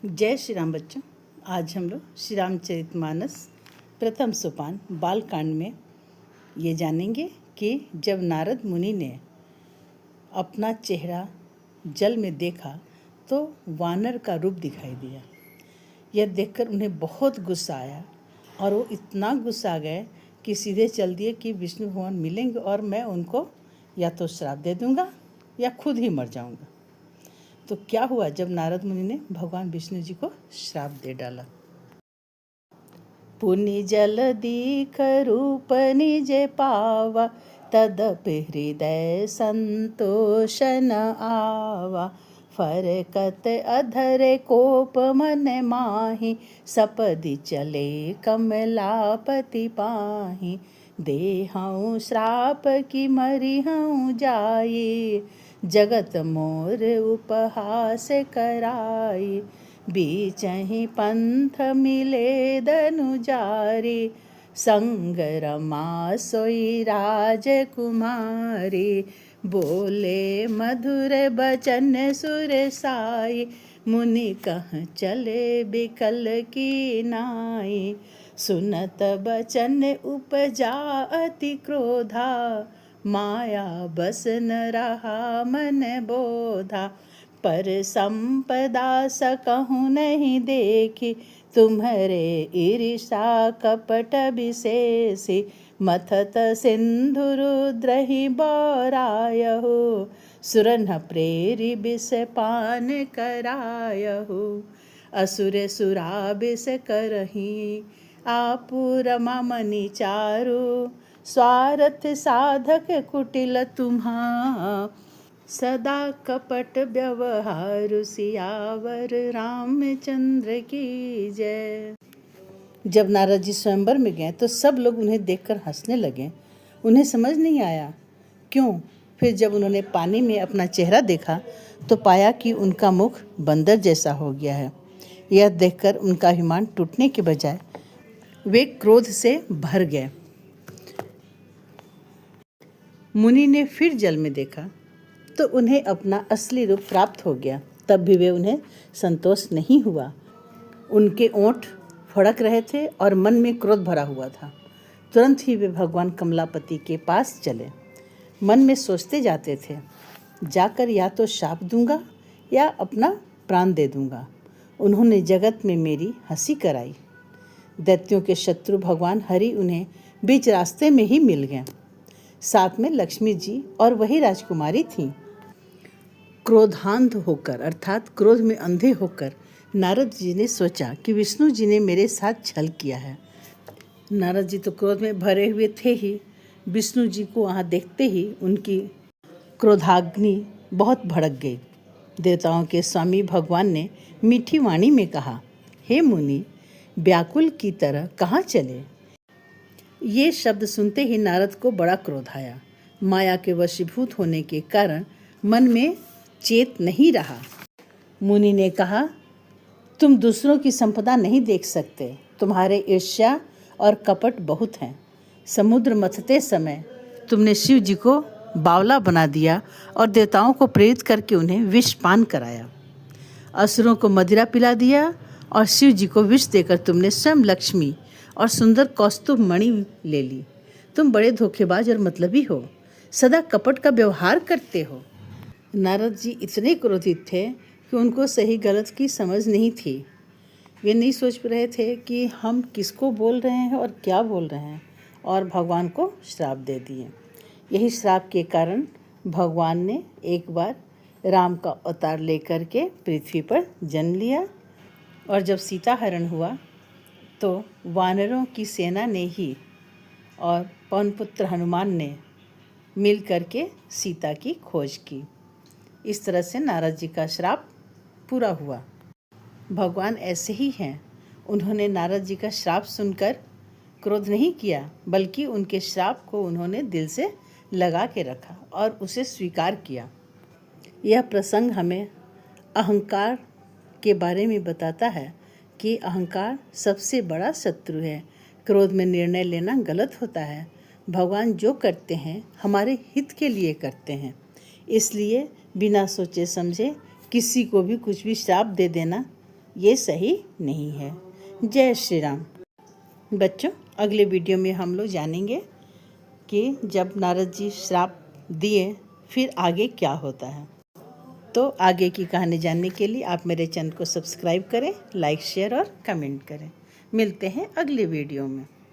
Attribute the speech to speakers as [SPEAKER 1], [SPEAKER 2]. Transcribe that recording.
[SPEAKER 1] जय श्री राम बच्चों। आज हम लोग श्री रामचरितमानस प्रथम सोपान बालकांड में ये जानेंगे कि जब नारद मुनि ने अपना चेहरा जल में देखा तो वानर का रूप दिखाई दिया। यह देखकर उन्हें बहुत गुस्सा आया और वो इतना गुस्सा गए कि सीधे चल दिए कि विष्णु भगवान मिलेंगे और मैं उनको या तो श्राप दे दूंगा या खुद ही मर जाऊंगा। तो क्या हुआ जब नारद मुनि ने भगवान विष्णु जी को श्राप दे डाला। पुनि जल दीख रूप निज पावा, तदपि हृदय संतोष न आवा। फरकत अधर कोप मन माहि, सपदि चले कमलापति पाहि। देहऊँ श्राप की मरिहऊँ जाये, जगत मोर उपहास कराई। बीचहि पंथ मिले दनुजारी, संग रमा सोई राजकुमारी। बोले मधुर बचन सुर साई, मुनि कह चले बिकल की नाई। सुनत बचन उपजा अति क्रोधा, माया बस न रहा मन बोधा। पर संपदा सकहूँ नहीं देखी, तुम्हारे ईर्षा कपट विशेषी। मथत सिंधु रुद्रहि बौरायहु, सुरन प्रेरि विष पान करायहु। असुर सुरा विष करही, आपु रमा मनि चारु। स्वार्थ साधक कुटिल तुम्हा, सदा कपट व्यवहार। सियावर रामचंद्र की जय। जब नारद जी स्वयंवर में गए तो सब लोग उन्हें देखकर हंसने लगे। उन्हें समझ नहीं आया क्यों। फिर जब उन्होंने पानी में अपना चेहरा देखा तो पाया कि उनका मुख बंदर जैसा हो गया है। यह देखकर उनका अभिमान टूटने के बजाय वे क्रोध से भर गए। मुनि ने फिर जल में देखा तो उन्हें अपना असली रूप प्राप्त हो गया। तब भी वे उन्हें संतोष नहीं हुआ। उनके ओंठ फड़क रहे थे और मन में क्रोध भरा हुआ था। तुरंत ही वे भगवान कमलापति के पास चले। मन में सोचते जाते थे, जाकर या तो शाप दूंगा या अपना प्राण दे दूंगा। उन्होंने जगत में मेरी हंसी कराई। दैत्यों के शत्रु भगवान हरि उन्हें बीच रास्ते में ही मिल गए। साथ में लक्ष्मी जी और वही राजकुमारी थीं। क्रोधांध होकर अर्थात क्रोध में अंधे होकर नारद जी ने सोचा कि विष्णु जी ने मेरे साथ छल किया है। नारद जी तो क्रोध में भरे हुए थे ही। विष्णु जी को वहाँ देखते ही उनकी क्रोधाग्नि बहुत भड़क गई। देवताओं के स्वामी भगवान ने मीठी वाणी में कहा, हे मुनि, व्याकुल की तरह कहाँ चले। ये शब्द सुनते ही नारद को बड़ा क्रोध आया। माया के वशीभूत होने के कारण मन में चेत नहीं रहा। मुनि ने कहा, तुम दूसरों की संपदा नहीं देख सकते। तुम्हारे ईर्ष्या और कपट बहुत हैं। समुद्र मथते समय तुमने शिव जी को बावला बना दिया और देवताओं को प्रेरित करके उन्हें विष पान कराया। असुरों को मदिरा पिला दिया और शिव जी को विष देकर तुमने स्वयं लक्ष्मी और सुंदर कौस्तुभ मणि ले ली। तुम बड़े धोखेबाज और मतलबी हो, सदा कपट का व्यवहार करते हो। नारद जी इतने क्रोधित थे कि उनको सही गलत की समझ नहीं थी। वे नहीं सोच रहे थे कि हम किसको बोल रहे हैं और क्या बोल रहे हैं, और भगवान को श्राप दे दिए। यही श्राप के कारण भगवान ने एक बार राम का अवतार लेकर के पृथ्वी पर जन्म लिया। और जब सीता हरण हुआ तो वानरों की सेना ने ही और पवन पुत्र हनुमान ने मिल करके सीता की खोज की। इस तरह से नारद जी का श्राप पूरा हुआ। भगवान ऐसे ही हैं। उन्होंने नारद जी का श्राप सुनकर क्रोध नहीं किया, बल्कि उनके श्राप को उन्होंने दिल से लगा के रखा और उसे स्वीकार किया। यह प्रसंग हमें अहंकार के बारे में बताता है कि अहंकार सबसे बड़ा शत्रु है। क्रोध में निर्णय लेना गलत होता है। भगवान जो करते हैं हमारे हित के लिए करते हैं। इसलिए बिना सोचे समझे किसी को भी कुछ भी श्राप दे देना ये सही नहीं है। जय श्री राम। बच्चों, अगले वीडियो में हम लोग जानेंगे कि जब नारद जी श्राप दिए फिर आगे क्या होता है। तो आगे की कहानी जानने के लिए आप मेरे चैनल को सब्सक्राइब करें, लाइक, शेयर और कमेंट करें। मिलते हैं अगले वीडियो में।